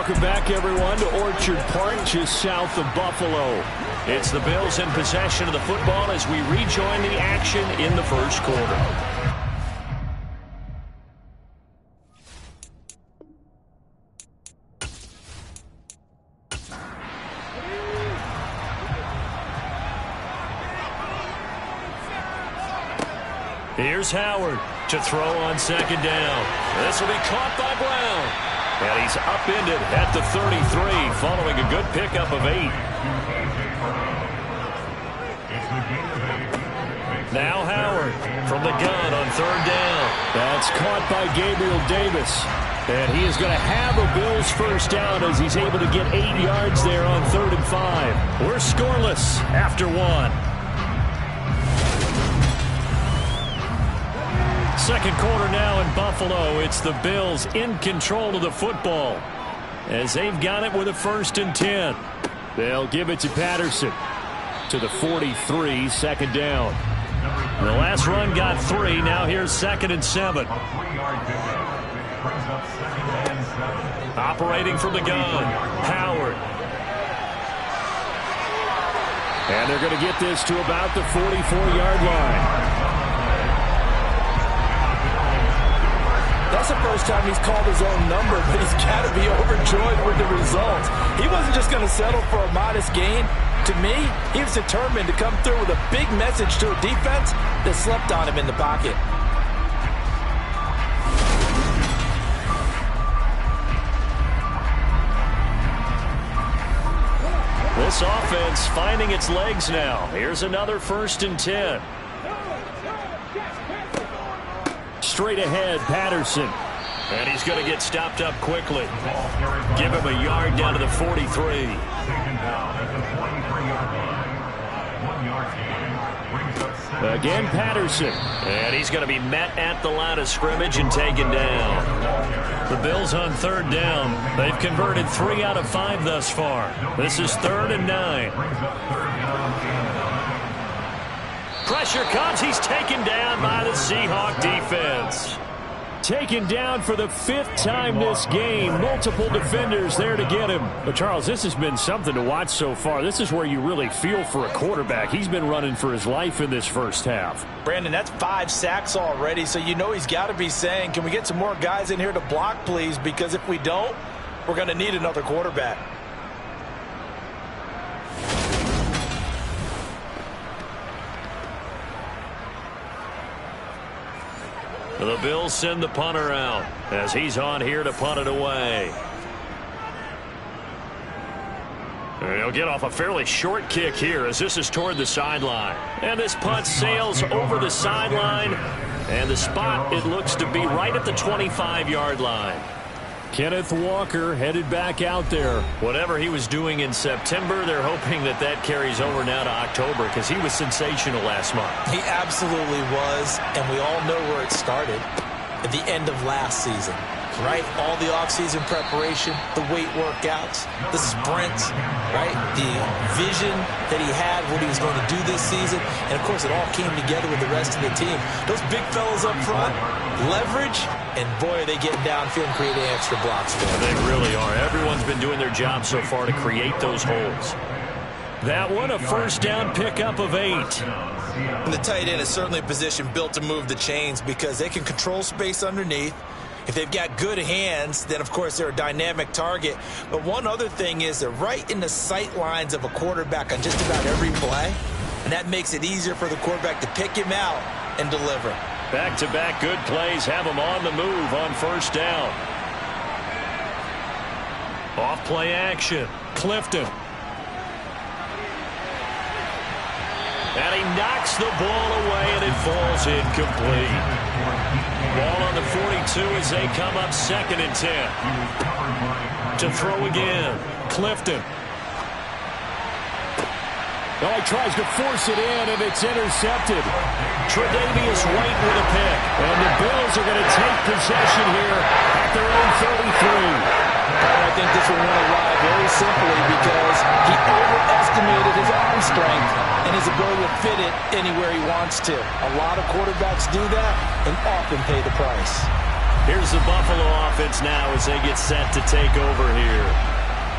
Welcome back, everyone, to Orchard Park, just south of Buffalo. It's the Bills in possession of the football as we rejoin the action in the first quarter. Here's Howard to throw on second down. This will be caught by Brown. And he's upended at the 33 following a good pickup of 8. Now Howard from the gun on third down. That's caught by Gabriel Davis. And he is going to have a Bills first down as he's able to get 8 yards there on 3rd and 5. We're scoreless after 1. Second quarter now in Buffalo. It's the Bills in control of the football as they've got it with a 1st and 10. They'll give it to Patterson to the 43, second down. The last run got 3. Now here's 2nd and 7. Operating from the gun, Howard. And they're going to get this to about the 44-yard line. That's the first time he's called his own number, but he's got to be overjoyed with the results. He wasn't just going to settle for a modest gain. To me, he was determined to come through with a big message to a defense that slept on him in the pocket. This offense finding its legs now. Here's another 1st and 10. Straight ahead, Patterson. And he's going to get stopped up quickly. Give him a yard down to the 43. Again, Patterson. And he's going to be met at the line of scrimmage and taken down. The Bills on 3rd down. They've converted 3 out of 5 thus far. This is 3rd and 9. Pressure comes. He's taken down by the Seahawk defense. Taken down for the 5th time this game. Multiple defenders there to get him. But, Charles, this has been something to watch so far. This is where you really feel for a quarterback. He's been running for his life in this first half. Brandon, that's 5 sacks already, so you know he's got to be saying, can we get some more guys in here to block, please? Because if we don't, we're going to need another quarterback. The Bills send the punter out as he's on here to punt it away. And he'll get off a fairly short kick here as this is toward the sideline. And this punt sails over the sideline. And the spot, it looks to be right at the 25-yard line. Kenneth Walker headed back out there. Whatever he was doing in September, they're hoping that that carries over now to October because he was sensational last month. He absolutely was, and we all know where it started at the end of last season, right? All the offseason preparation, the weight workouts, the sprints, right? The vision that he had, what he was going to do this season, and, of course, it all came together with the rest of the team. Those big fellas up front, leverage, and boy, are they getting downfield and creating extra blocks for them. They really are. Everyone's been doing their job so far to create those holes. That one, a first down pickup of 8. And the tight end is certainly a position built to move the chains because they can control space underneath. If they've got good hands, then, of course, they're a dynamic target. But one other thing is they're right in the sight lines of a quarterback on just about every play, and that makes it easier for the quarterback to pick him out and deliver. Back-to-back good plays have him on the move on first down. Off play action. Clifton. And he knocks the ball away, and it falls incomplete. Ball on the 42 as they come up 2nd and 10. To throw again. Clifton. Oh, he tries to force it in, and it's intercepted. Tre'Davious White with a pick. And the Bills are going to take possession here at their own 33. And I think this will win a ride very simply because he overestimated his arm strength and his ability to fit it anywhere he wants to. A lot of quarterbacks do that and often pay the price. Here's the Buffalo offense now as they get set to take over here.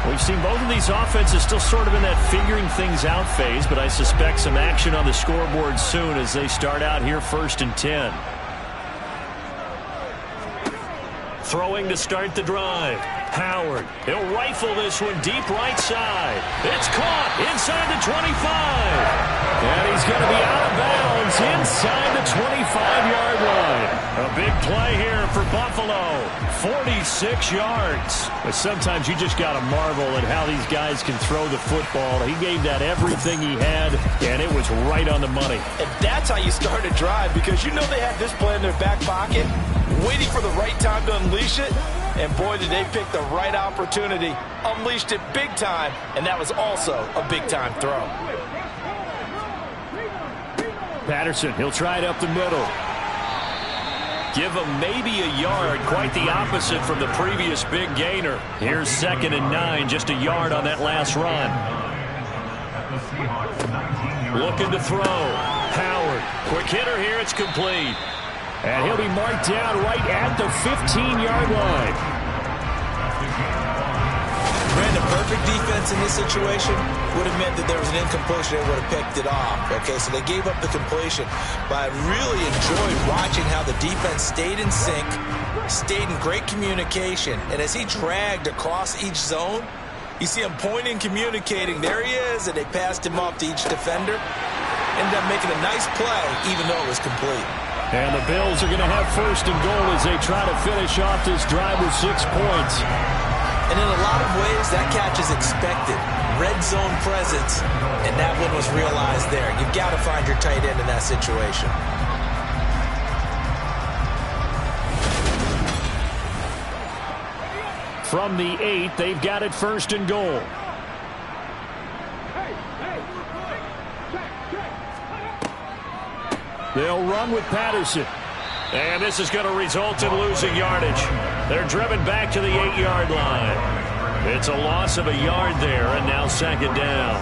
We've seen both of these offenses still sort of in that figuring things out phase, but I suspect some action on the scoreboard soon as they start out here 1st and 10. Throwing to start the drive. Howard, he'll rifle this one deep right side. It's caught inside the 25. And he's going to be out of bounds inside the 25-yard line. A big play here for Buffalo. 46 yards. But sometimes you just got to marvel at how these guys can throw the football. He gave that everything he had, and it was right on the money. And that's how you start a drive, because you know they had this play in their back pocket, waiting for the right time to unleash it. And boy, did they pick the right opportunity. Unleashed it big time, and that was also a big-time throw. Patterson, he'll try it up the middle. Give him maybe a yard, quite the opposite from the previous big gainer. Here's 2nd and 9, just a yard on that last run. Looking to throw. Howard, quick hitter here, it's complete. And he'll be marked down right at the 15-yard line. Brandon, perfect defense in this situation would have meant that there was an incompletion. They would have picked it off. Okay, so they gave up the completion. But I really enjoyed watching how the defense stayed in sync, stayed in great communication. And as he dragged across each zone, you see him pointing, communicating. There he is, and they passed him off to each defender. Ended up making a nice play, even though it was complete. And the Bills are going to have 1st and goal as they try to finish off this drive with 6 points. And in a lot of ways, that catch is expected. Red zone presence, and that one was realized there. You've got to find your tight end in that situation. From the 8, they've got it 1st and goal. They'll run with Patterson. And this is going to result in losing yardage. They're driven back to the 8-yard line. It's a loss of a yard there, and now 2nd down.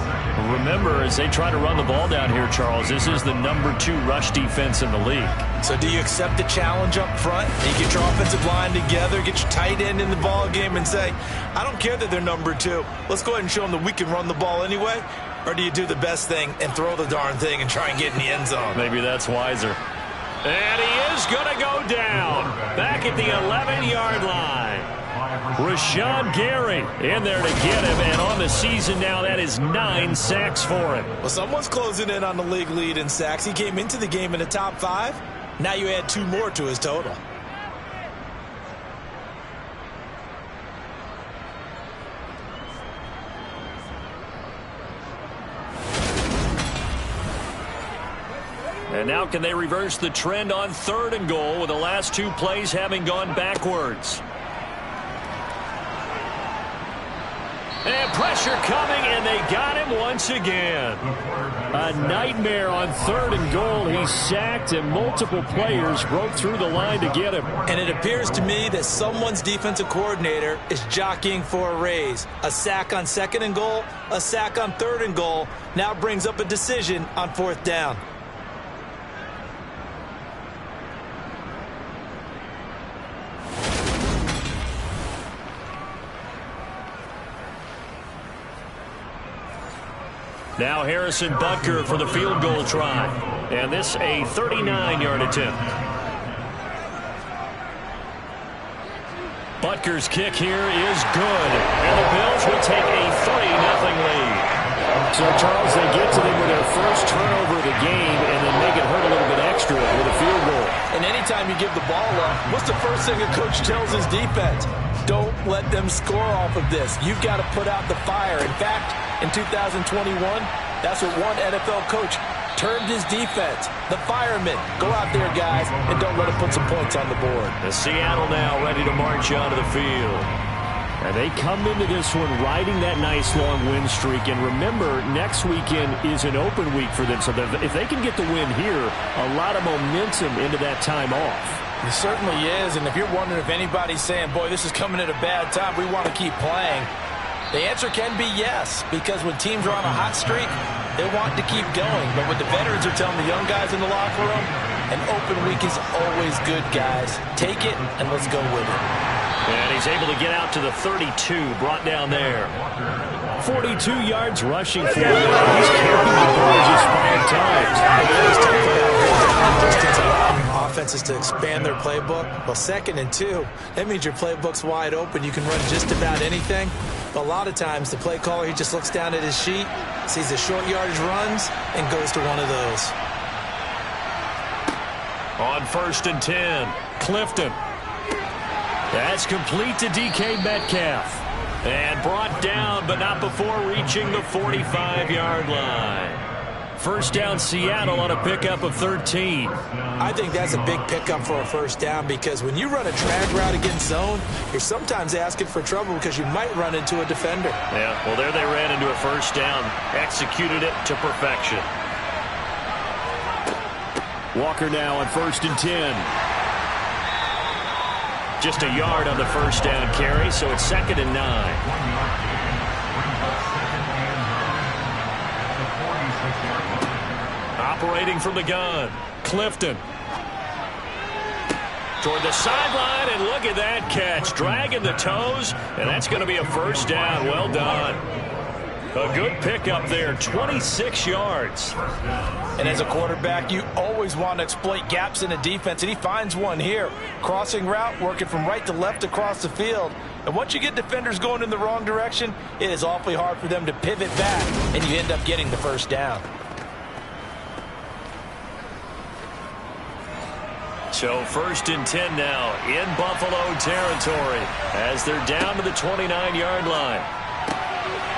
Remember, as they try to run the ball down here, Charles, this is the number 2 rush defense in the league. So do you accept the challenge up front? You get your offensive line together, get your tight end in the ball game, and say, I don't care that they're number 2. Let's go ahead and show them that we can run the ball anyway. Or do you do the best thing and throw the darn thing and try and get in the end zone? Maybe that's wiser. And he is going to go down back at the 11-yard line. Rashawn Gary in there to get him, and on the season now, that is 9 sacks for him. Well, someone's closing in on the league lead in sacks. He came into the game in the top 5. Now you add 2 more to his total. And now can they reverse the trend on 3rd and goal with the last 2 plays having gone backwards? And pressure coming, and they got him once again. A nightmare on 3rd and goal. He's sacked, and multiple players broke through the line to get him. And it appears to me that someone's defensive coordinator is jockeying for a raise. A sack on 2nd and goal, a sack on 3rd and goal. Now brings up a decision on 4th down. Now Harrison Butker for the field goal try. And this a 39-yard attempt. Butker's kick here is good. And the Bills will take a 3-0 lead. So, Charles, they get to them with their first turnover of the game and then make it hurt a little bit extra with a field goal. And anytime you give the ball up, what's the first thing a coach tells his defense? Don't let them score off of this. You've got to put out the fire. In fact, in 2021, that's what one NFL coach termed his defense. The firemen. Go out there, guys, and don't let them put some points on the board. The Seattle now ready to march onto the field. And they come into this one riding that nice long win streak. And remember, next weekend is an open week for them. So if they can get the win here, a lot of momentum into that time off. It certainly is. And if you're wondering if anybody's saying, boy, this is coming at a bad time, we want to keep playing, the answer can be yes. Because when teams are on a hot streak, they want to keep going. But what the veterans are telling the young guys in the locker room, An open week is always good, guys. Take it, and let's go with it. And he's able to get out to the 32, brought down there. 42 yards rushing for him. He's carried the ball just 5 times. Distance allowing offenses to expand their playbook. Well, 2nd and 2, that means your playbook's wide open. You can run just about anything. But a lot of times, the play caller, he just looks down at his sheet, sees the short yardage runs, and goes to one of those. On 1st and 10, Clifton. That's complete to DK Metcalf. And brought down, but not before reaching the 45-yard line. First down, Seattle on a pickup of 13. I think that's a big pickup for a first down because when you run a drag route against zone, you're sometimes asking for trouble because you might run into a defender. Yeah, well, there they ran into a first down. Executed it to perfection. Walker now on 1st and 10. Just a yard on the first down carry, so it's 2nd and 9. Operating from the gun, Clifton. Toward the sideline, and look at that catch. Dragging the toes, and that's going to be a first down. Well done. A good pickup there, 26 yards. And as a quarterback, you always want to exploit gaps in a defense, and he finds one here. Crossing route, working from right to left across the field. And once you get defenders going in the wrong direction, it is awfully hard for them to pivot back, and you end up getting the first down. So 1st and 10 now in Buffalo territory as they're down to the 29-yard line.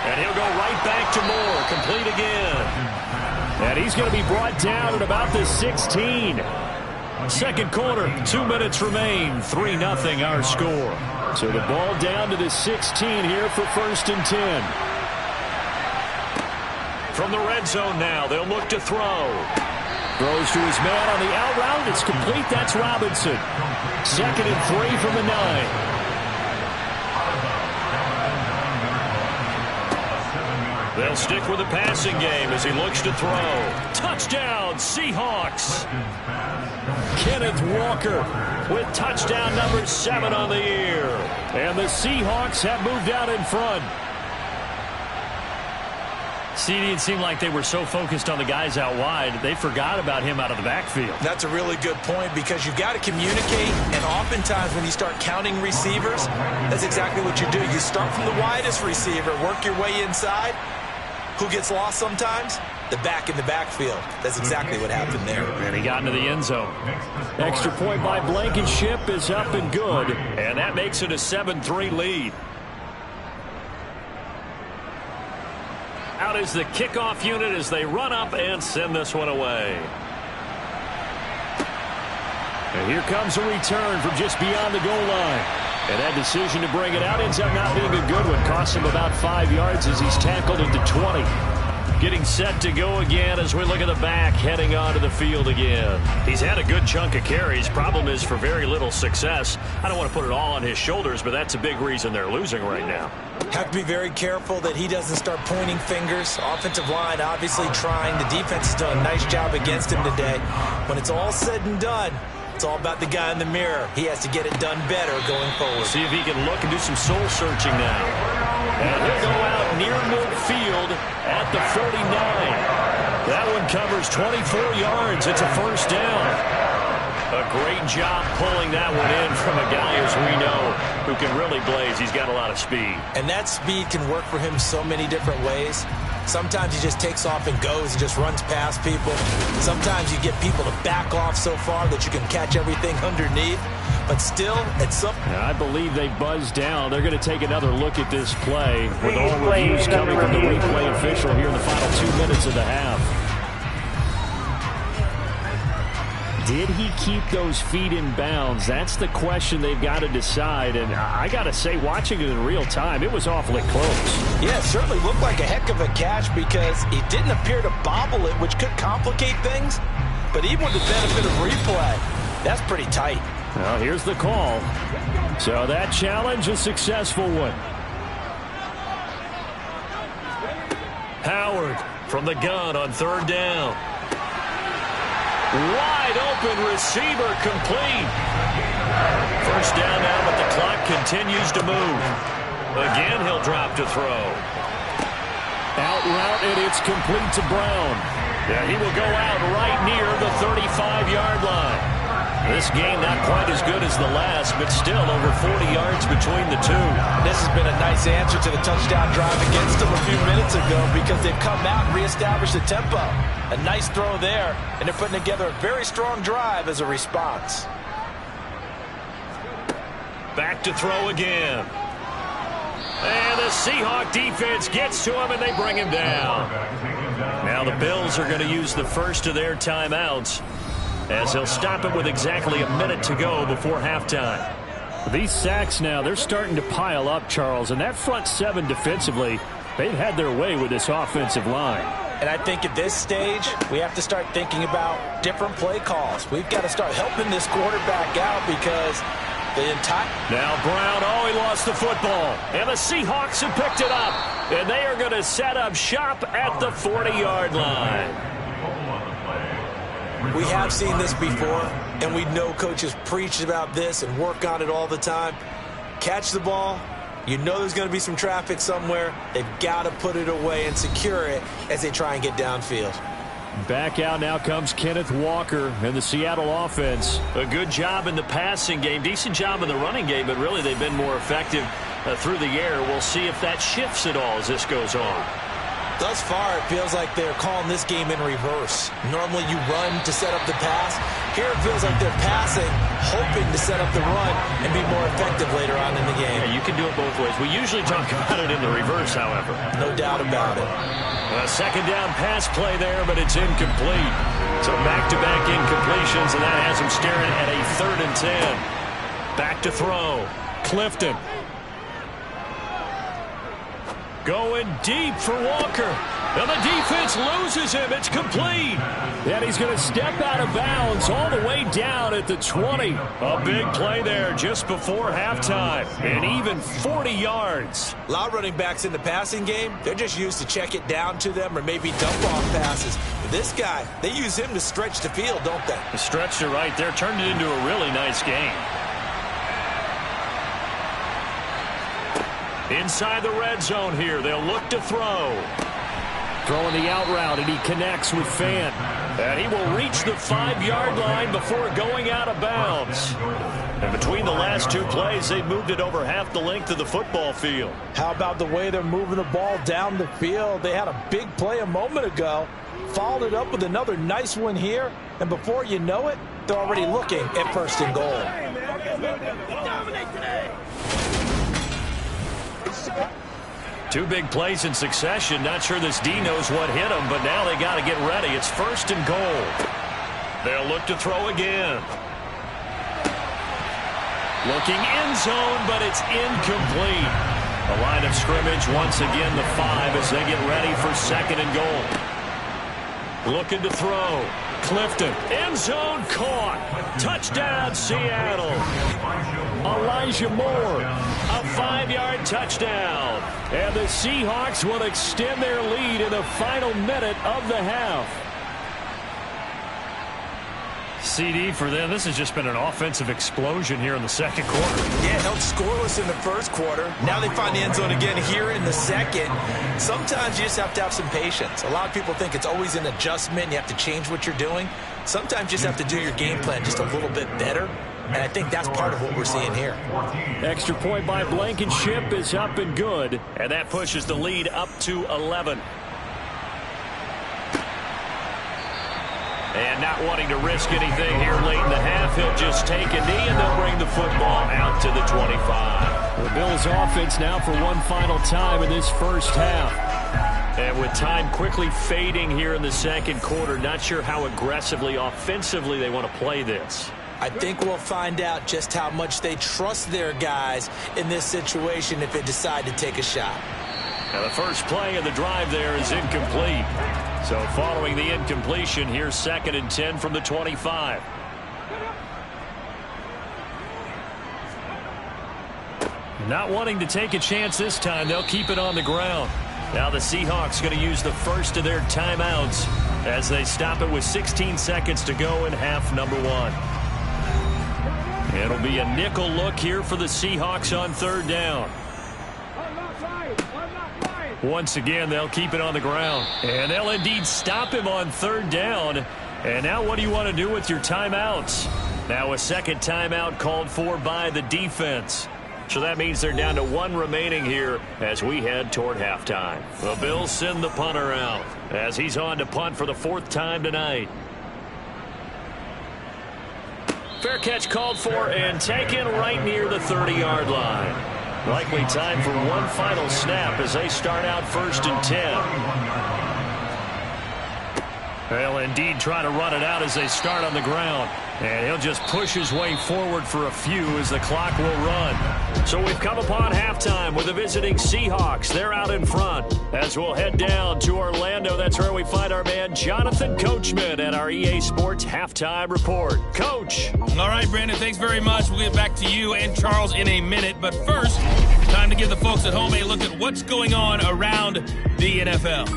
And he'll go right back to Moore, complete again. And he's going to be brought down at about the 16. Second quarter, 2 minutes remain, 3-0 our score. So the ball down to the 16 here for 1st and 10. From the red zone now, they'll look to throw. Throws to his man on the out route. It's complete. That's Robinson. 2nd and 3 from the 9. They'll stick with the passing game as he looks to throw. Touchdown, Seahawks. Kenneth Walker with touchdown number 7 on the year. And the Seahawks have moved out in front. CD, it seemed like they were so focused on the guys out wide, they forgot about him out of the backfield. That's a really good point because you've got to communicate, and oftentimes when you start counting receivers, that's exactly what you do. You start from the widest receiver, work your way inside. Who gets lost sometimes? The back in the backfield. That's exactly what happened there. And he got into the end zone. Extra point by Blankenship is up and good, and that makes it a 7-3 lead. Out is the kickoff unit as they run up and send this one away. And here comes a return from just beyond the goal line. And that decision to bring it out ends up not being a good one. Costs him about 5 yards as he's tackled into 20. Getting set to go again as we look at the back, heading onto the field again. He's had a good chunk of carries. Problem is for very little success. I don't want to put it all on his shoulders, but that's a big reason they're losing right now. Have to be very careful that he doesn't start pointing fingers. Offensive line obviously trying. The defense has done a nice job against him today. When it's all said and done, it's all about the guy in the mirror. He has to get it done better going forward. See if he can look and do some soul searching now. And he'll go out near midfield at the 49. That one covers 24 yards. It's a first down. A great job pulling that one in from a guy, as we know, who can really blaze. He's got a lot of speed. And that speed can work for him so many different ways. Sometimes he just takes off and goes and just runs past people. Sometimes you get people to back off so far that you can catch everything underneath. But still, it's something. I believe they buzzed down. They're going to take another look at this play with all reviews coming from the replay official here in the final 2 minutes of the half. Did he keep those feet in bounds? That's the question they've got to decide. And I got to say, watching it in real time, it was awfully close. Yeah, it certainly looked like a heck of a catch because he didn't appear to bobble it, which could complicate things. But even with the benefit of replay, that's pretty tight. Well, here's the call. So that challenge, a successful one. Howard from the gun on 3rd down. Wide open receiver, complete. First down now, but the clock continues to move. Again, he'll drop to throw. Out route, and it's complete to Brown. Yeah, he will go out right near the 35-yard line. This game not quite as good as the last, but still over 40 yards between the two. This has been a nice answer to the touchdown drive against them a few minutes ago because they've come out and reestablished the tempo. A nice throw there, and they're putting together a very strong drive as a response. Back to throw again. And the Seahawk defense gets to him, and they bring him down. Now the Bills are going to use the first of their timeouts, as he'll stop it with exactly a minute to go before halftime. These sacks now, they're starting to pile up, Charles. And that front seven defensively, they've had their way with this offensive line. And I think at this stage, we have to start thinking about different play calls. We've got to start helping this quarterback out because the entire... Now Brown, oh, he lost the football. And the Seahawks have picked it up. And they are going to set up shop at the 40-yard line. We have seen this before, and we know coaches preach about this and work on it all the time. Catch the ball. You know there's going to be some traffic somewhere. They've got to put it away and secure it as they try and get downfield. Back out now comes Kenneth Walker and the Seattle offense. A good job in the passing game, decent job in the running game, but really they've been more effective through the air. We'll see if that shifts at all as this goes on. Thus far, it feels like they're calling this game in reverse. Normally you run to set up the pass. Here it feels like they're passing, hoping to set up the run and be more effective later on in the game. Yeah, you can do it both ways. We usually talk about it in the reverse, however. No doubt about it. A second down pass play there, but it's incomplete. So back-to-back incompletions, and that has him staring at a 3rd and 10. Back to throw. Clifton. Going deep for Walker. And the defense loses him. It's complete. And he's going to step out of bounds all the way down at the 20. A big play there just before halftime. And even 40 yards. A lot of running backs in the passing game, they're just used to check it down to them or maybe dump off passes. But this guy, they use him to stretch the field, don't they? Stretched it right there. Turned it into a really nice game. Inside the red zone here. They'll look to throw. Throwing the out route, and he connects with Fant. And he will reach the 5-yard line before going out of bounds. And between the last two plays, they moved it over half the length of the football field. How about the way they're moving the ball down the field? They had a big play a moment ago, followed it up with another nice one here, and before you know it, they're already looking at 1st and goal. Two big plays in succession. Not sure this D knows what hit him, but now they got to get ready. It's 1st and goal. They'll look to throw again. Looking end zone, but it's incomplete. A line of scrimmage once again, the 5 as they get ready for 2nd and goal. Looking to throw. Clifton. End zone caught. Touchdown, Seattle. Elijah Moore. A 5-yard touchdown. And the Seahawks will extend their lead in the final minute of the half. CD for them. This has just been an offensive explosion here in the 2nd quarter. Yeah, held scoreless in the 1st quarter. Now they find the end zone again here in the 2nd. Sometimes you just have to have some patience. A lot of people think it's always an adjustment. You have to change what you're doing. Sometimes you just have to do your game plan just a little bit better. And I think that's part of what we're seeing here. Extra point by Blankenship is up and good. And that pushes the lead up to 11. And not wanting to risk anything here late in the half, he'll just take a knee and they'll bring the football out to the 25. The Bills offense now for one final time in this first half. And with time quickly fading here in the 2nd quarter, not sure how aggressively, offensively they want to play this. I think we'll find out just how much they trust their guys in this situation if they decide to take a shot. Now the first play of the drive there is incomplete. So following the incompletion, here's 2nd and 10 from the 25. Not wanting to take a chance this time, they'll keep it on the ground. Now the Seahawks going to use the first of their timeouts as they stop it with 16 seconds to go in half number one. It'll be a nickel look here for the Seahawks on third down. Once again, they'll keep it on the ground. And they'll indeed stop him on third down. And now what do you want to do with your timeouts? Now a second timeout called for by the defense. So that means they're down to one remaining here as we head toward halftime. The Bills send the punter out as he's on to punt for the fourth time tonight. Fair catch called for and taken right near the 30-yard line. Likely time for one final snap as they start out 1st and 10. They'll indeed try to run it out as they start on the ground. And he'll just push his way forward for a few as the clock will run. So we've come upon halftime with the visiting Seahawks. They're out in front. As we'll head down to Orlando, that's where we find our man Jonathan Coachman at our EA Sports Halftime Report. Coach. All right, Brandon, thanks very much. We'll get back to you and Charles in a minute. But first, time to give the folks at home a look at what's going on around the NFL.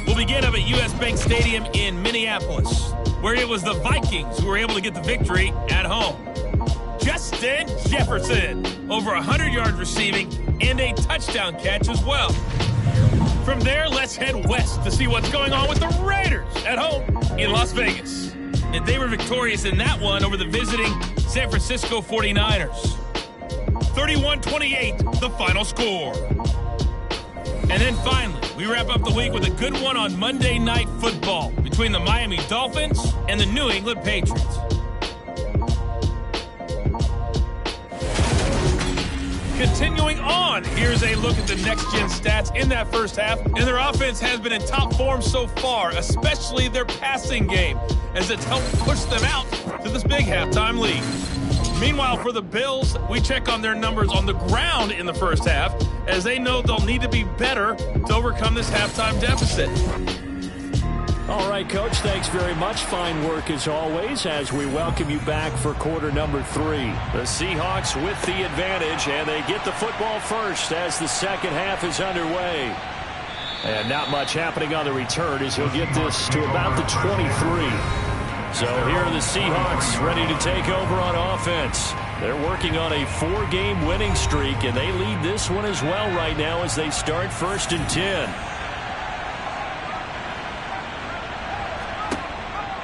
We'll begin up at US Bank Stadium in Minneapolis, where it was the Vikings who were able to get the victory at home. Justin Jefferson, over 100 yards receiving and a touchdown catch as well. From there, let's head west to see what's going on with the Raiders at home in Las Vegas. And they were victorious in that one over the visiting San Francisco 49ers. 31-28, the final score. And then finally, we wrap up the week with a good one on Monday Night Football between the Miami Dolphins and the New England Patriots. Continuing on, here's a look at the next-gen stats in that first half. And their offense has been in top form so far, especially their passing game, as it's helped push them out to this big halftime lead. Meanwhile, for the Bills, we check on their numbers on the ground in the first half, as they know they'll need to be better to overcome this halftime deficit. All right, Coach, thanks very much. Fine work as always as we welcome you back for quarter number 3. The Seahawks with the advantage, and they get the football first as the second half is underway. And not much happening on the return as he'll get this to about the 23. So here are the Seahawks ready to take over on offense. They're working on a 4-game winning streak, and they lead this one as well right now as they start 1st and 10.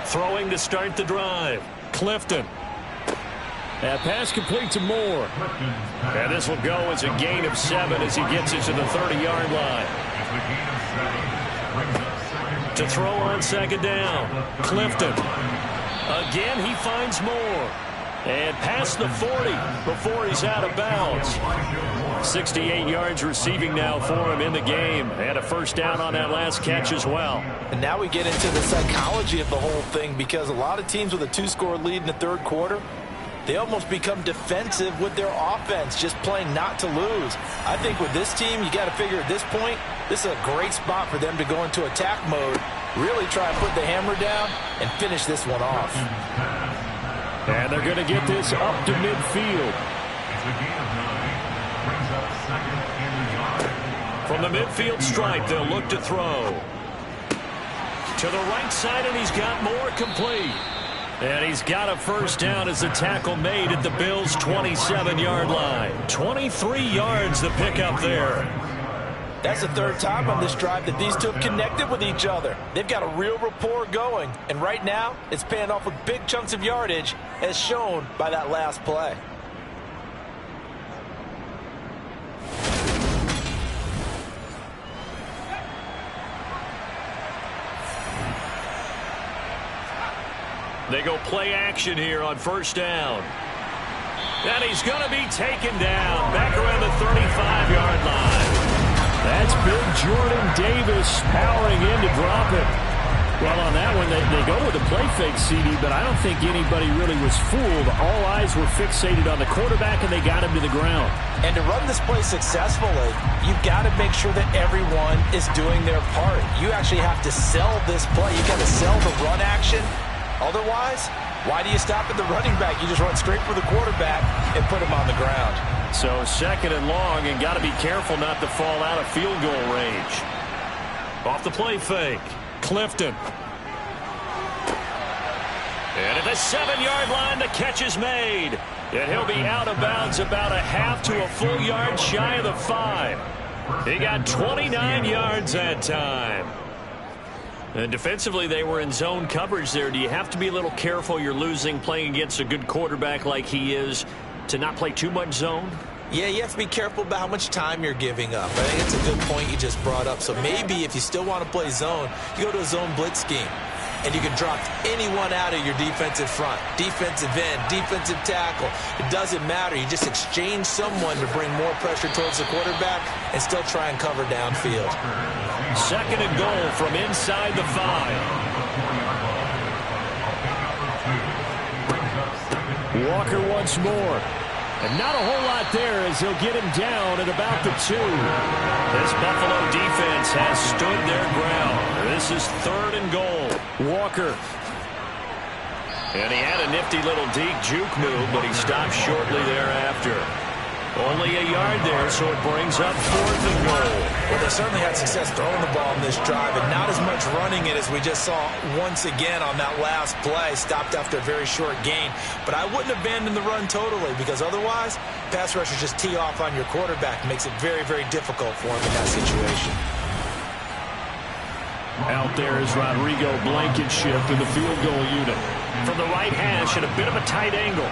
Throwing to start the drive. Clifton. That pass complete to Moore. And this will go as a gain of 7 as he gets it to the 30-yard line. To throw on second down. Clifton. Again, he finds Moore. And past the 40 before he's out of bounds. 68 yards receiving now for him in the game. And a first down on that last catch as well. And now we get into the psychology of the whole thing, because a lot of teams with a 2-score lead in the third quarter, they almost become defensive with their offense, just playing not to lose. I think with this team, you got to figure at this point, this is a great spot for them to go into attack mode, really try and put the hammer down and finish this one off. And they're going to get this up to midfield. From the midfield stripe, they'll look to throw. To the right side, and he's got Moore complete. And he's got a first down as the tackle made at the Bills' 27-yard line. 23 yards the pickup there. That's the third time on this drive that these two have connected with each other. They've got a real rapport going. And right now, it's paying off with big chunks of yardage, as shown by that last play. They go play action here on first down. And he's going to be taken down back around the 35-yard line. That's big Jordan Davis powering in to drop it. Well, on that one, they go with a play fake, CD, but I don't think anybody really was fooled. All eyes were fixated on the quarterback, and they got him to the ground. And to run this play successfully, you've got to make sure that everyone is doing their part. You actually have to sell this play. You've got to sell the run action. Otherwise, why do you stop at the running back? You just run straight for the quarterback and put him on the ground. So second and long, and got to be careful not to fall out of field goal range. Off the play fake, Clifton. And at the 7-yard line, the catch is made. And he'll be out of bounds about a half to a full yard shy of the 5. He got 29 yards that time. And defensively, they were in zone coverage there. Do you have to be a little careful? You're losing playing against a good quarterback like he is to not play too much zone? Yeah, you have to be careful about how much time you're giving up. I think it's a good point you just brought up. So maybe if you still want to play zone, you go to a zone blitz scheme. And you can drop anyone out of your defensive front. Defensive end, defensive tackle. It doesn't matter. You just exchange someone to bring more pressure towards the quarterback and still try and cover downfield. 2nd and goal from inside the 5. Walker once more. And not a whole lot there as he'll get him down at about the 2. This Buffalo defense has stood their ground. This is 3rd and goal. Walker. And he had a nifty little deep juke move, but he stopped shortly thereafter. Only a yard there, so it brings up 4th and goal. Well, they certainly had success throwing the ball in this drive, and not as much running it as we just saw once again on that last play. Stopped after a very short gain. But I wouldn't abandon the run totally, because otherwise, pass rushers just tee off on your quarterback. Makes it very, very difficult for him in that situation. Out there is Rodrigo Blankenship in the field goal unit. From the right hash at a bit of a tight angle.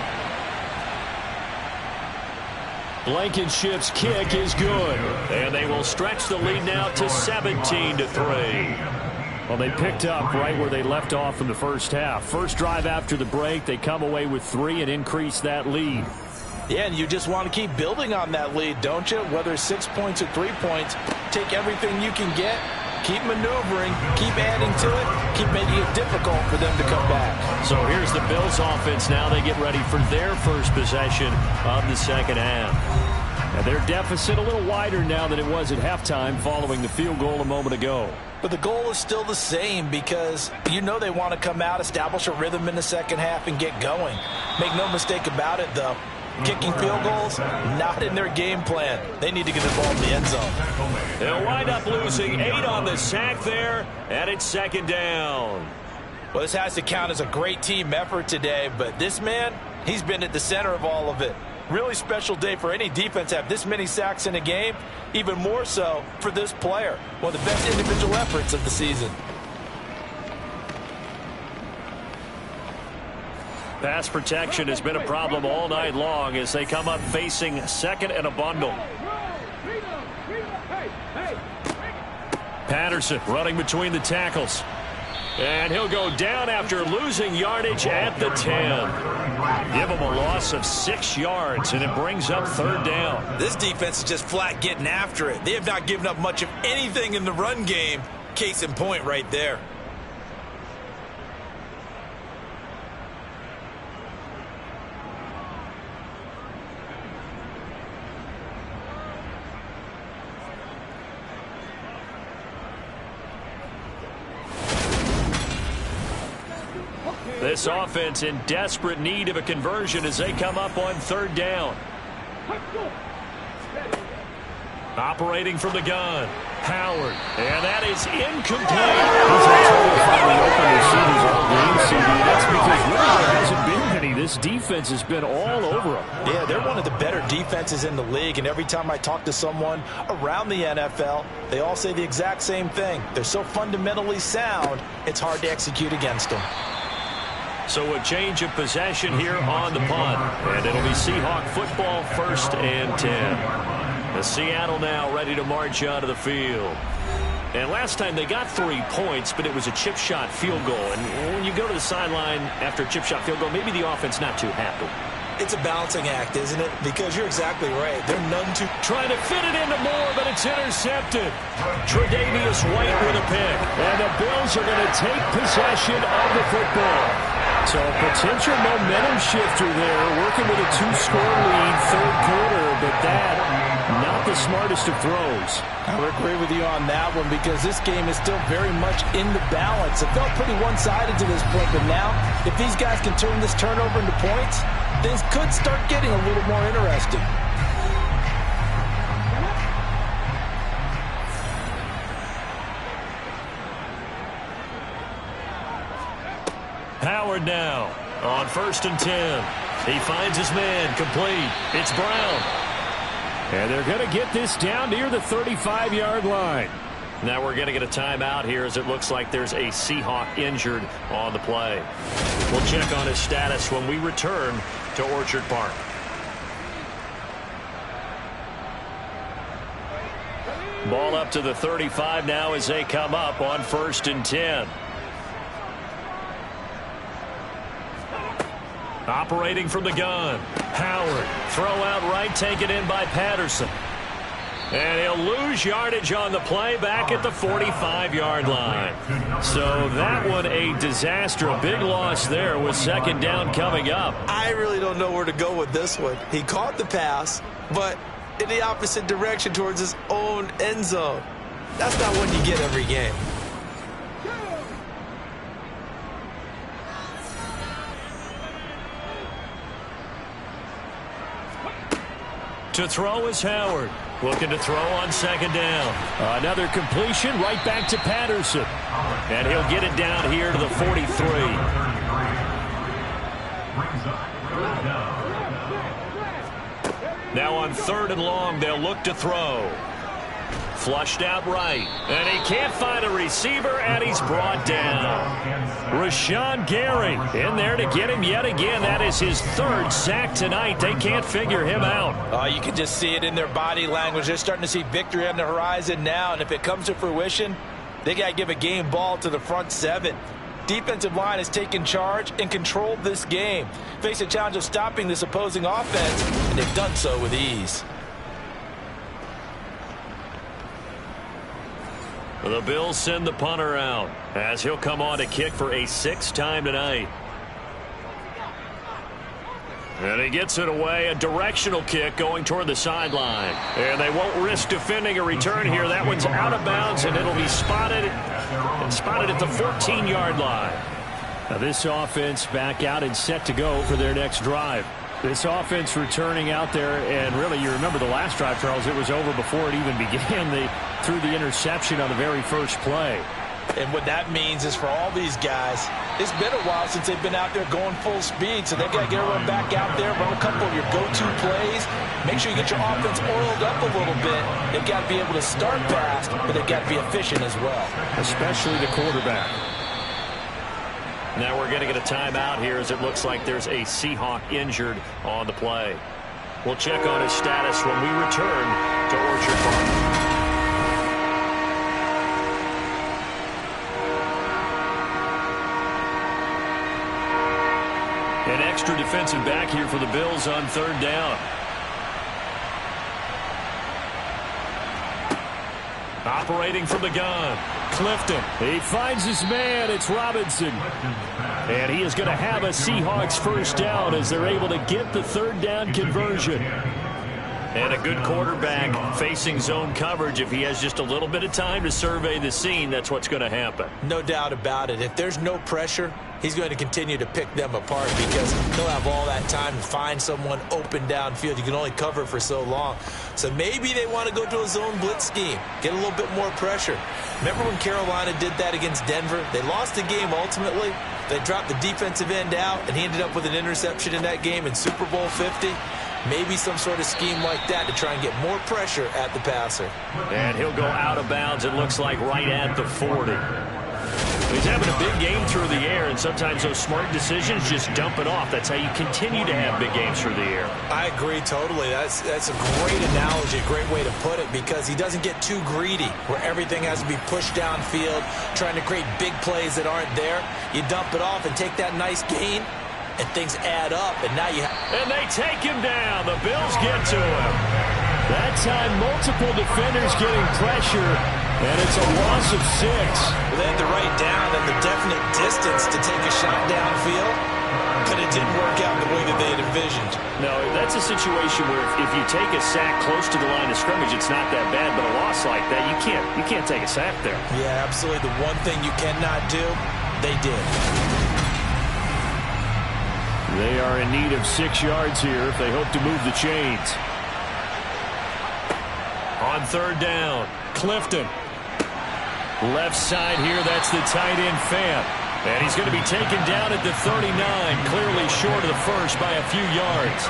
Blankenship's kick is good. And they will stretch the lead now to 17-3. Well, they picked up right where they left off in the first half. First drive after the break, they come away with 3 and increase that lead. Yeah, and you just want to keep building on that lead, don't you? Whether it's 6 points or 3 points, take everything you can get, keep maneuvering, keep adding to it, keep making it difficult for them to come back. So here's the Bills offense now. They get ready for their first possession of the second half. And their deficit a little wider now than it was at halftime following the field goal a moment ago. But the goal is still the same because you know they want to come out, establish a rhythm in the second half, and get going. Make no mistake about it, though. Kicking field goals, not in their game plan. They need to get the ball in the end zone. They'll wind up losing 8 on the sack there, and it's 2nd down. Well, this has to count as a great team effort today, but this man, he's been at the center of all of it. Really special day for any defense to have this many sacks in a game, even more so for this player. One of the best individual efforts of the season. Pass protection has been a problem all night long as they come up facing 2nd and a bundle. Patterson running between the tackles. And he'll go down after losing yardage at the 10. Give him a loss of 6 yards, and it brings up 3rd down. This defense is just flat getting after it. They have not given up much of anything in the run game. Case in point right there. This offense in desperate need of a conversion as they come up on 3rd down. Operating from the gun, Howard, and that is incomplete. That's because really there hasn't been many. This defense has been all over them. Yeah, they're one of the better defenses in the league, and every time I talk to someone around the NFL, they all say the exact same thing. They're so fundamentally sound, it's hard to execute against them. So a change of possession here on the punt. And it'll be Seahawk football, 1st and 10. The Seattle now ready to march onto the field. And last time they got 3 points, but it was a chip shot field goal. And when you go to the sideline after a chip shot field goal, maybe the offense not too happy. It's a balancing act, isn't it? Because you're exactly right. They're none too... Trying to fit it into Moore, but it's intercepted. Tre'Davious White with a pick. And the Bills are going to take possession of the football. So a potential momentum shifter there, working with a 2-score lead, 3rd quarter, but that, not the smartest of throws. I would agree with you on that one because this game is still very much in the balance. It felt pretty one-sided to this point, but now, if these guys can turn this turnover into points, things could start getting a little more interesting. Howard board now on 1st and 10. He finds his man complete. It's Brown. And they're going to get this down near the 35-yard line. Now we're going to get a timeout here as it looks like there's a Seahawk injured on the play. We'll check on his status when we return to Orchard Park. Ball up to the 35 now as they come up on 1st and 10. Operating from the gun. Howard. Throw out right, taken in by Patterson. And he'll lose yardage on the play back at the 45-yard line. So that one a disaster. A big loss there with 2nd down coming up. I really don't know where to go with this one. He caught the pass, but in the opposite direction towards his own end zone. That's not one you get every game. To throw is Howard. Looking to throw on 2nd down. Another completion right back to Patterson. And he'll get it down here to the 43. Now on 3rd and long, they'll look to throw. Flushed out right. And he can't find a receiver, and he's brought down. Rashawn Gary in there to get him yet again. That is his 3rd sack tonight. They can't figure him out. You can just see it in their body language. They're starting to see victory on the horizon now, and if it comes to fruition, they got to give a game ball to the front 7. Defensive line has taken charge and controlled this game. Face a challenge of stopping this opposing offense, and they've done so with ease. The Bills send the punter out as he'll come on to kick for a 6th time tonight. And he gets it away, a directional kick going toward the sideline. And they won't risk defending a return here. That one's out of bounds, and it'll be spotted at the 14-yard line. Now this offense back out and set to go for their next drive. This offense returning out there, and really you remember the last drive, Charles, it was over before it even began. They threw the interception on the very first play. And what that means is for all these guys, it's been a while since they've been out there going full speed, so they've got to get everyone back out there, run a couple of your go-to plays, make sure you get your offense oiled up a little bit. They've got to be able to start fast, but they've got to be efficient as well. Especially the quarterback. Now we're going to get a timeout here as it looks like there's a Seahawk injured on the play. We'll check on his status when we return to Orchard Park. An extra defensive back here for the Bills on 3rd down. Operating from the gun. Clifton. He finds his man. It's Robinson. And he is going to have a Seahawks 1st down as they're able to get the 3rd down conversion. And a good quarterback facing zone coverage. If he has just a little bit of time to survey the scene, that's what's going to happen. No doubt about it. If there's no pressure, he's going to continue to pick them apart because he'll have all that time to find someone open downfield. You can only cover for so long. So maybe they want to go to a zone blitz scheme, get a little bit more pressure. Remember when Carolina did that against Denver? They lost the game ultimately. They dropped the defensive end out, and he ended up with an interception in that game in Super Bowl 50. Maybe some sort of scheme like that to try and get more pressure at the passer. And he'll go out of bounds, it looks like, right at the 40. He's having a big game through the air, and sometimes those smart decisions just dump it off. That's how you continue to have big games through the air. I agree totally. That's a great analogy, a great way to put it, because he doesn't get too greedy where everything has to be pushed downfield, trying to create big plays that aren't there. You dump it off and take that nice gain, and things add up, and now you have... And they take him down. The Bills get to him. That time, multiple defenders getting pressure, and it's a loss of 6. They had the right down and the definite distance to take a shot downfield, but it didn't work out the way that they had envisioned. No, that's a situation where if you take a sack close to the line of scrimmage, it's not that bad, but a loss like that, you can't take a sack there. Yeah, absolutely. The one thing you cannot do, they did. They are in need of 6 yards here if they hope to move the chains. On 3rd down, Clifton. Left side here, that's the tight end Fant. And he's going to be taken down at the 39, clearly short of the first by a few yards.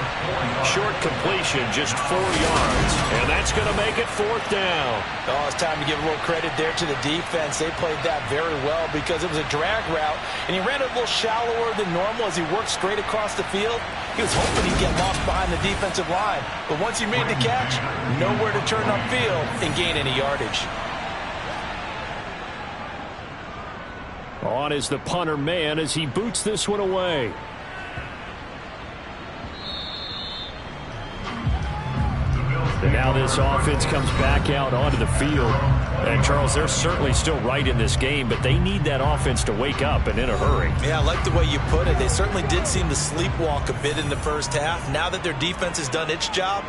Short completion, just 4 yards. And that's going to make it 4th down. Oh, it's time to give a little credit there to the defense. They played that very well because it was a drag route, and he ran it a little shallower than normal as he worked straight across the field. He was hoping he'd get lost behind the defensive line. But once he made the catch, nowhere to turn upfield and gain any yardage. On is the punter man as he boots this one away. And now this offense comes back out onto the field. And, Charles, they're certainly still right in this game, but they need that offense to wake up and in a hurry. Yeah, I like the way you put it. They certainly did seem to sleepwalk a bit in the first half. Now that their defense has done its job,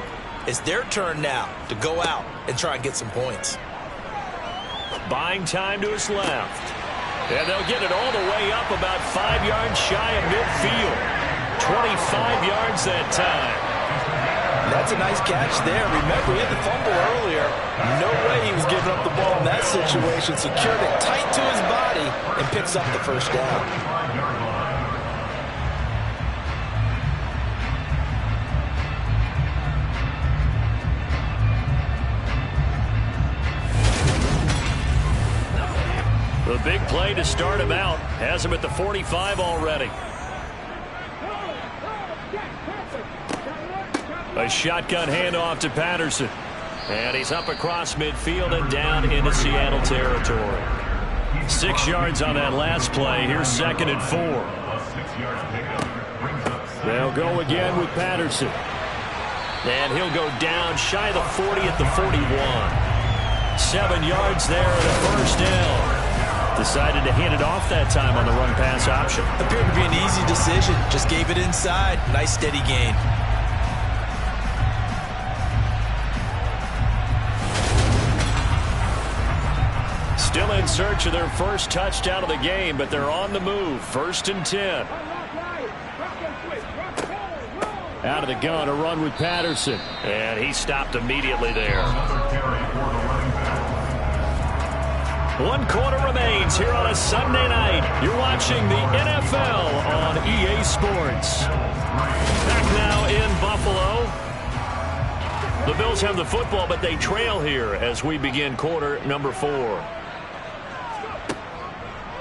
it's their turn now to go out and try and get some points. Buying time to his left. And they'll get it all the way up about 5 yards shy of midfield. 25 yards that time. That's a nice catch there. Remember, he had the fumble earlier. No way he was giving up the ball in that situation. Secured it tight to his body and picks up the first down. The big play to start him out has him at the 45 already. A shotgun handoff to Patterson. And he's up across midfield and down into Seattle territory. 6 yards on that last play. Here's 2nd and 4. They'll go again with Patterson. And he'll go down shy of the 40 at the 41. 7 yards there and a first down. Decided to hand it off that time on the run-pass option. Appeared to be an easy decision. Just gave it inside. Nice steady gain. Still in search of their first touchdown of the game, but they're on the move. 1st and 10. Out of the gun, a run with Patterson. And he stopped immediately there. 1 quarter remains here on a Sunday night. You're watching the NFL on EA Sports. Back now in Buffalo. The Bills have the football, but they trail here as we begin quarter number 4.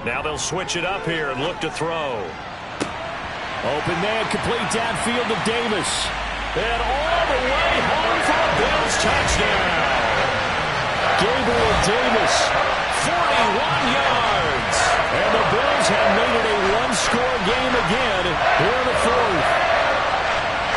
Now they'll switch it up here and look to throw. Open man, complete downfield to Davis. And all the way home for a Bills touchdown. Gabriel Davis. 41 yards. And the Bills have made it a one-score game again here in the 4th.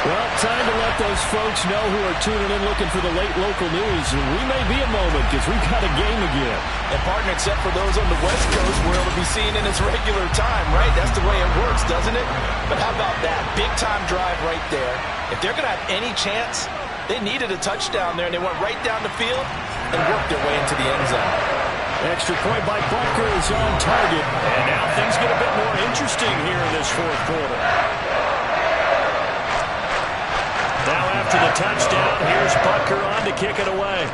Well, time to let those folks know who are tuning in looking for the late local news. We may be a moment because we've got a game again. And, partner, except for those on the West Coast, where it'll be seen in its regular time, right? That's the way it works, doesn't it? But how about that? Big-time drive right there. If they're going to have any chance, they needed a touchdown there, and they went right down the field and worked their way into the end zone. Extra point by Butker is on target. And now things get a bit more interesting here in this 4th quarter. Now after the touchdown, here's Butker on to kick it away.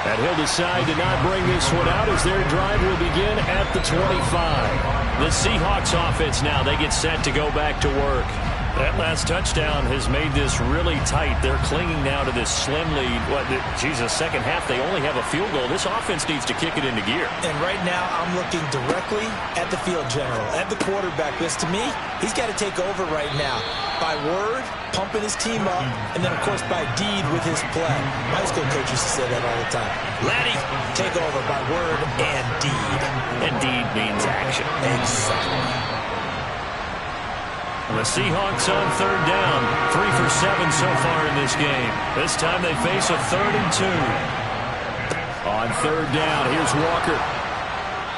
And he'll decide to not bring this one out as their drive will begin at the 25. The Seahawks offense now, they get set to go back to work. That last touchdown has made this really tight. They're clinging now to this slim lead. Second half, they only have a field goal. This offense needs to kick it into gear. And right now, I'm looking directly at the field general, at the quarterback. Because to me, he's got to take over right now. By word, pumping his team up, and then, of course, by deed with his play. My high school coach used to say that all the time. Laddie, take over by word and deed. And deed means action. Exactly. The Seahawks on 3rd down. 3 for 7 so far in this game. This time they face a 3rd and 2. On 3rd down, here's Walker.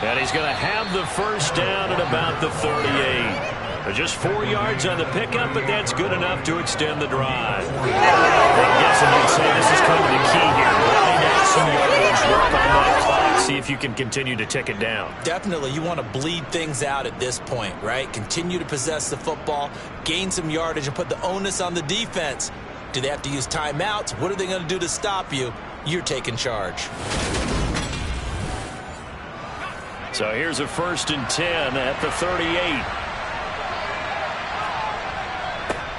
And he's going to have the first down at about the 38. Just 4 yards on the pickup, but that's good enough to extend the drive. I'm guessing you'd say this is kind of the key here. Grind out some yards, work on that clock, see if you can continue to tick it down. Definitely. You want to bleed things out at this point, right? Continue to possess the football, gain some yardage, and put the onus on the defense. Do they have to use timeouts? What are they going to do to stop you? You're taking charge. So here's a 1st and 10 at the 38.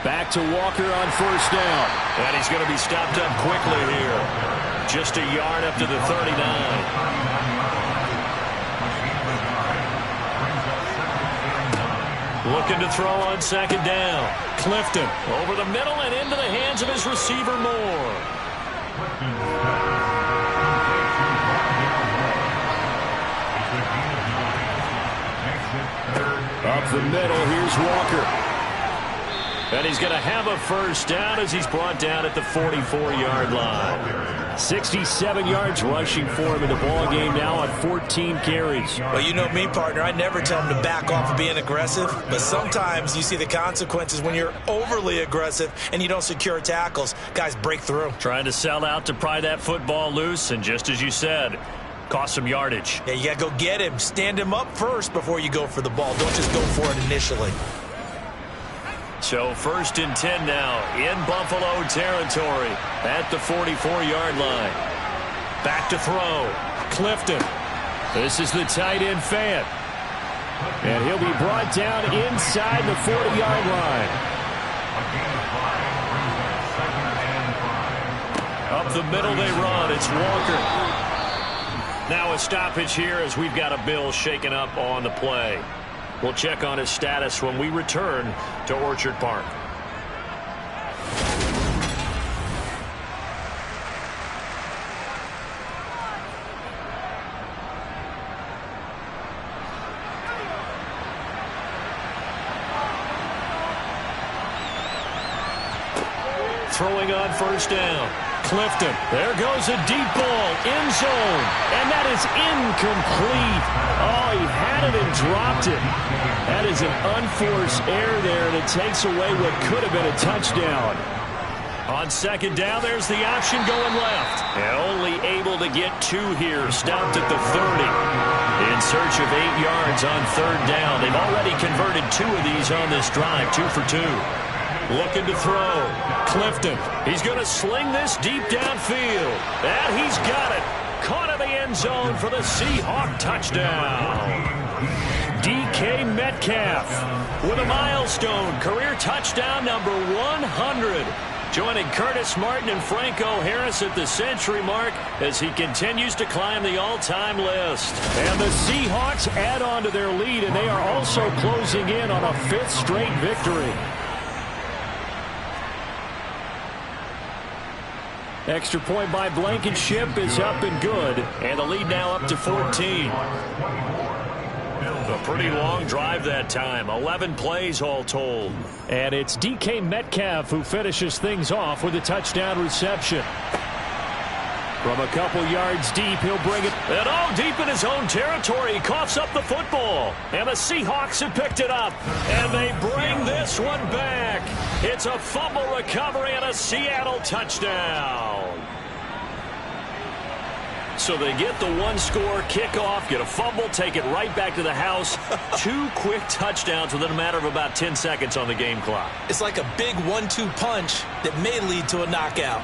Back to Walker on 1st down. And he's going to be stopped up quickly here. Just a yard up to the 39. Looking to throw on 2nd down. Clifton over the middle and into the hands of his receiver Moore. Up the middle, here's Walker. And he's going to have a 1st down as he's brought down at the 44-yard line. 67 yards rushing for him in the ball game now on 14 carries. Well, you know me, partner. I never tell him to back off of being aggressive, but sometimes you see the consequences when you're overly aggressive and you don't secure tackles. Guys break through. Trying to sell out to pry that football loose, and just as you said, cost some yardage. Yeah, you got to go get him. Stand him up first before you go for the ball. Don't just go for it initially. So 1st and 10 now in Buffalo territory at the 44-yard line. Back to throw. Clifton. This is the tight end Fant. And he'll be brought down inside the 40-yard line. Up the middle they run. It's Walker. Now a stoppage here as we've got a Bill shaken up on the play. We'll check on his status when we return to Orchard Park. Throwing on 1st down. Clifton. There goes a deep ball. End zone. And that is incomplete. Oh, he had it and dropped it. That is an unforced error there, and it takes away what could have been a touchdown. On 2nd down, there's the option going left. And only able to get 2 here. Stopped at the 30. In search of 8 yards on 3rd down. They've already converted 2 of these on this drive. 2 for 2. Looking to throw. Clifton. He's going to sling this deep downfield. And he's got it. Caught in the end zone for the Seahawk touchdown. DK Metcalf with a milestone career touchdown number 100. Joining Curtis Martin and Franco Harris at the century mark as he continues to climb the all-time list. And the Seahawks add on to their lead, and they are also closing in on a 5th straight victory. Extra point by Blankenship is up and good. And the lead now up to 14. A pretty long drive that time. 11 plays all told. And it's DK Metcalf who finishes things off with a touchdown reception. From a couple yards deep, he'll bring it. And all deep in his own territory. He coughs up the football. And the Seahawks have picked it up. And they bring this one back. It's a fumble recovery and a Seattle touchdown. So they get the 1-score kickoff, get a fumble, take it right back to the house. 2 quick touchdowns within a matter of about 10 seconds on the game clock. It's like a big 1-2 punch that may lead to a knockout.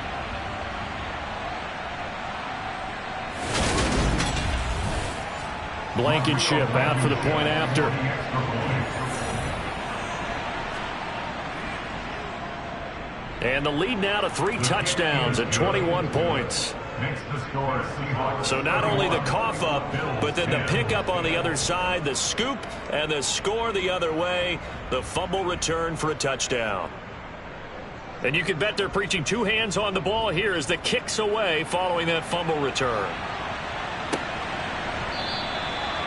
Blankenship out for the point after. And the lead now to 3 touchdowns at 21 points. So not only the cough up, but then the pickup on the other side, the scoop, and the score the other way, the fumble return for a touchdown. And you can bet they're preaching 2 hands on the ball here as the kick's away following that fumble return.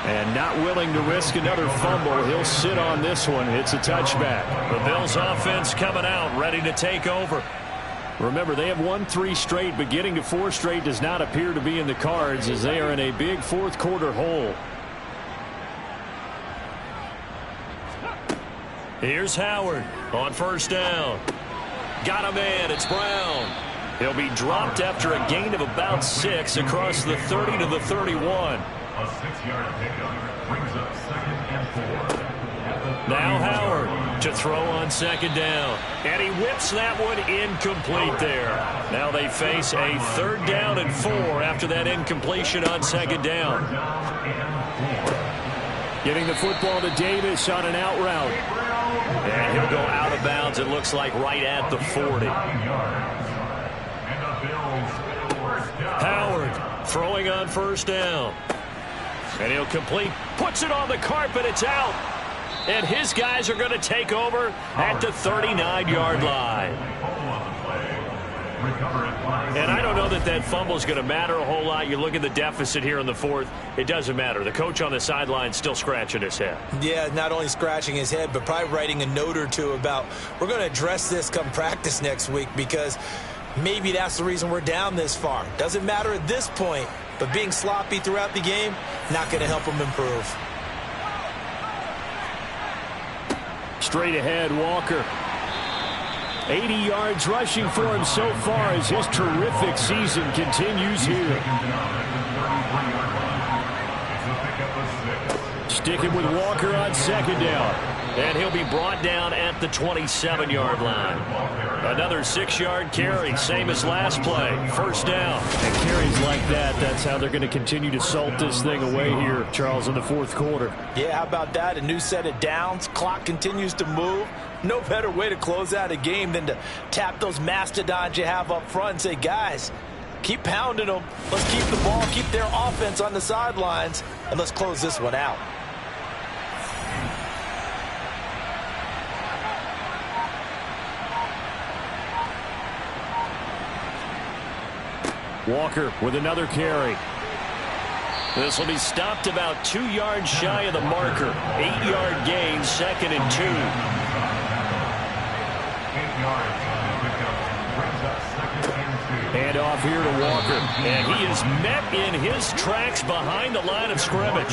And not willing to risk another fumble, he'll sit on this one. It's a touchback. The Bills offense coming out, ready to take over. Remember, they have won 3 straight, but getting to 4 straight does not appear to be in the cards as they are in a big 4th quarter hole. Here's Howard on 1st down. Got a man, it's Brown. He'll be dropped after a gain of about 6 across the 30 to the 31. A 6-yard pickup brings up 2nd and 4. Now Howard to throw on 2nd down. And he whips that one incomplete there. Now they face a 3rd down and 4 after that incompletion on 2nd down. Getting the football to Davis on an out route. And he'll go out of bounds, it looks like, right at the 40. Howard throwing on first down. And he'll complete, puts it on the carpet, it's out. And his guys are going to take over at the 39-yard line. And I don't know that that fumble is going to matter a whole lot. You look at the deficit here in the fourth, it doesn't matter. The coach on the sideline still scratching his head. Yeah, not only scratching his head, but probably writing a note or two about, we're going to address this come practice next week, because maybe that's the reason we're down this far. Doesn't matter at this point, but being sloppy throughout the game, not going to help him improve. Straight ahead, Walker. 80 yards rushing for him so far as his terrific season continues here. Sticking with Walker on second down. And he'll be brought down at the 27-yard line. Another 6-yard carry, same as last play. First down. And carries like that, that's how they're going to continue to salt this thing away here, Charles, in the fourth quarter. Yeah, how about that? A new set of downs. Clock continues to move. No better way to close out a game than to tap those mastodons you have up front and say, guys, keep pounding them. Let's keep the ball, keep their offense on the sidelines, and let's close this one out. Walker with another carry. This will be stopped about 2 yards shy of the marker. 8-yard gain, 2nd and 2. 8 yards. Hand off here to Walker. And he is met in his tracks behind the line of scrimmage.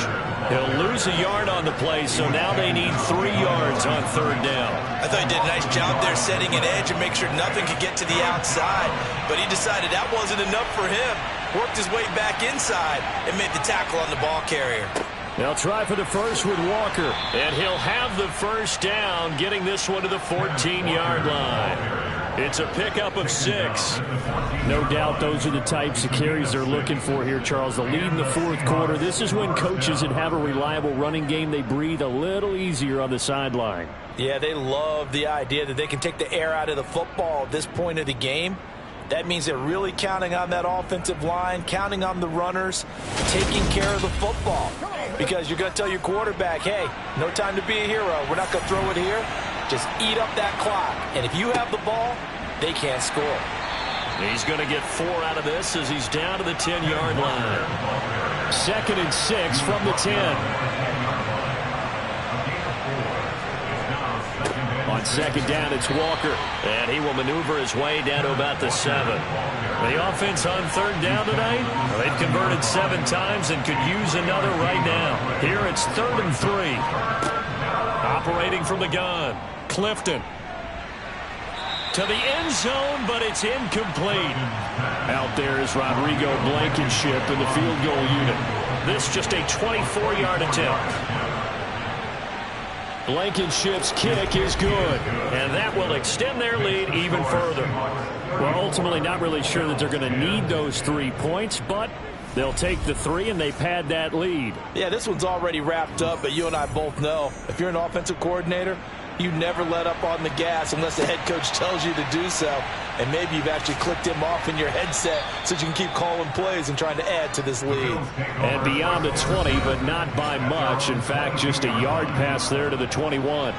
He'll lose a yard on the play, so now they need 3 yards on third down. I thought he did a nice job there setting an edge and make sure nothing could get to the outside. But he decided that wasn't enough for him. Worked his way back inside and made the tackle on the ball carrier. They'll try for the first with Walker. And he'll have the first down, getting this one to the 14-yard line. It's a pickup of 6. No doubt those are the types of carries they're looking for here, Charles. The lead in the fourth quarter. This is when coaches that have a reliable running game, they breathe a little easier on the sideline. Yeah, they love the idea that they can take the air out of the football at this point of the game. That means they're really counting on that offensive line, counting on the runners, taking care of the football. Because you're going to tell your quarterback, hey, no time to be a hero. We're not going to throw it here. Just eat up that clock. And if you have the ball, they can't score. He's going to get 4 out of this as he's down to the 10-yard line. 2nd and 6 from the 10. On second down, it's Walker. And he will maneuver his way down to about the 7. The offense on third down tonight, they've converted 7 times and could use another right now. Here it's 3rd and 3. Operating from the gun, Clifton. To the end zone, but it's incomplete. Out there is Rodrigo Blankenship in the field goal unit. This just a 24-yard attempt. Blankenship's kick is good. And that will extend their lead even further. Well, ultimately not really sure that they're going to need those 3 points, but they'll take the 3 and they pad that lead. Yeah, this one's already wrapped up, but you and I both know if you're an offensive coordinator, you never let up on the gas unless the head coach tells you to do so. And maybe you've actually clicked him off in your headset so you can keep calling plays and trying to add to this lead. And beyond the 20, but not by much. In fact, just a yard pass there to the 21.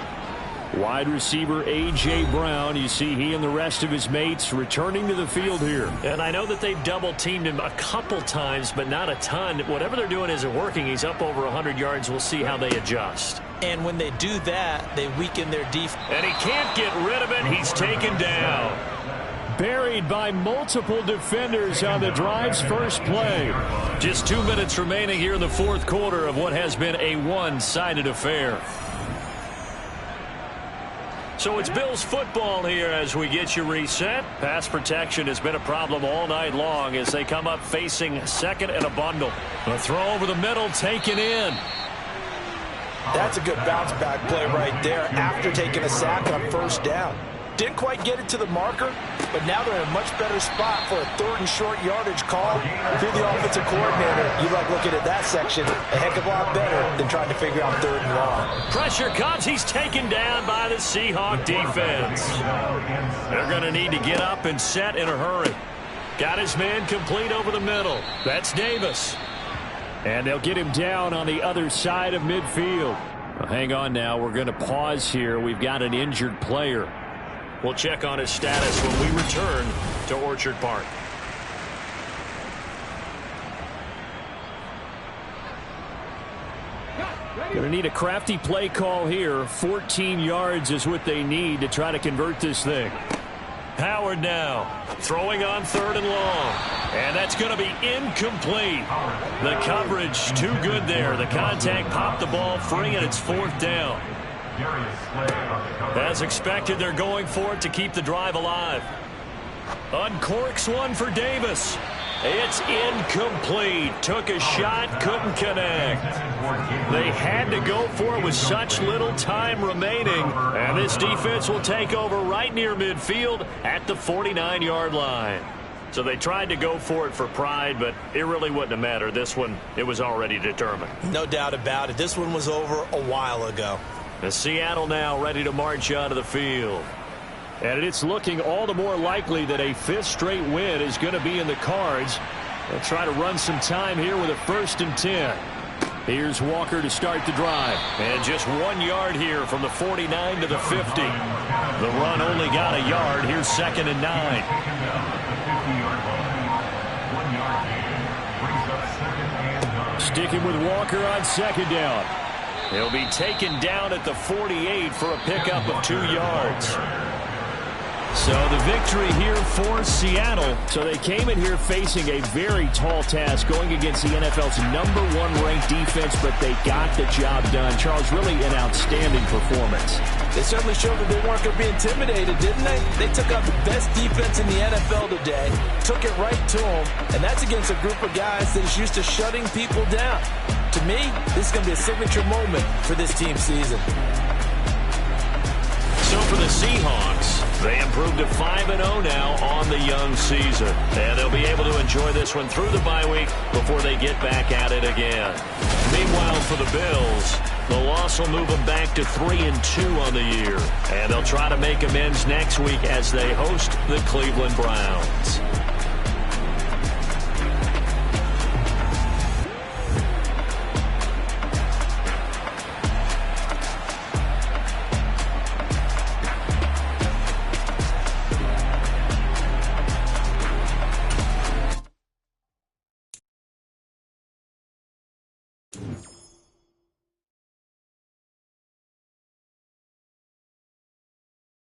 Wide receiver A.J. Brown, you see he and the rest of his mates returning to the field here. And I know that they've double-teamed him a couple times, but not a ton. Whatever they're doing isn't working. He's up over 100 yards. We'll see how they adjust. And when they do that, they weaken their defense. And he can't get rid of it. He's taken down. Buried by multiple defenders on the drive's first play. Just 2 minutes remaining here in the fourth quarter of what has been a one-sided affair. So it's Bills football here as we get you reset. Pass protection has been a problem all night long as they come up facing 2nd and a bundle. A throw over the middle taken in. That's a good bounce-back play right there after taking a sack on first down. Didn't quite get it to the marker, but now they're in a much better spot for a 3rd and short yardage call. If you're the offensive coordinator, you like looking at that section a heck of a lot better than trying to figure out 3rd and long. Pressure comes. He's taken down by the Seahawk defense. They're going to need to get up and set in a hurry. Got his man complete over the middle. That's Davis. And they'll get him down on the other side of midfield. Well, hang on now. We're going to pause here. We've got an injured player. We'll check on his status when we return to Orchard Park. Going to need a crafty play call here. 14 yards is what they need to try to convert this thing. Howard now throwing on 3rd and long. And that's going to be incomplete. The coverage too good there. The contact popped the ball free, and it's 4th down. As expected, they're going for it to keep the drive alive. Uncorks one for Davis. It's incomplete. Took a shot, couldn't connect. They had to go for it with such little time remaining. And this defense will take over right near midfield at the 49-yard line. So they tried to go for it for pride, but it really wouldn't have mattered. This one, it was already determined. No doubt about it. This one was over a while ago. And Seattle now ready to march onto the field. And it's looking all the more likely that a 5th straight win is going to be in the cards. They'll try to run some time here with a 1st and 10. Here's Walker to start the drive. And just 1 yard here from the 49 to the 50. The run only got a yard. Here's 2nd and 9. Sticking with Walker on 2nd down. He'll be taken down at the 48 for a pickup of 2 yards. So the victory here for Seattle. So they came in here facing a very tall task going against the NFL's #1 ranked defense, but they got the job done. Charles, really an outstanding performance. They certainly showed that they weren't going to be intimidated, didn't they? They took out the best defense in the NFL today, took it right to them, and that's against a group of guys that is used to shutting people down. To me, this is going to be a signature moment for this team season. So for the Seahawks, they improved to 5-0 now on the young season. And they'll be able to enjoy this one through the bye week before they get back at it again. Meanwhile, for the Bills, the loss will move them back to 3-2 on the year. And they'll try to make amends next week as they host the Cleveland Browns.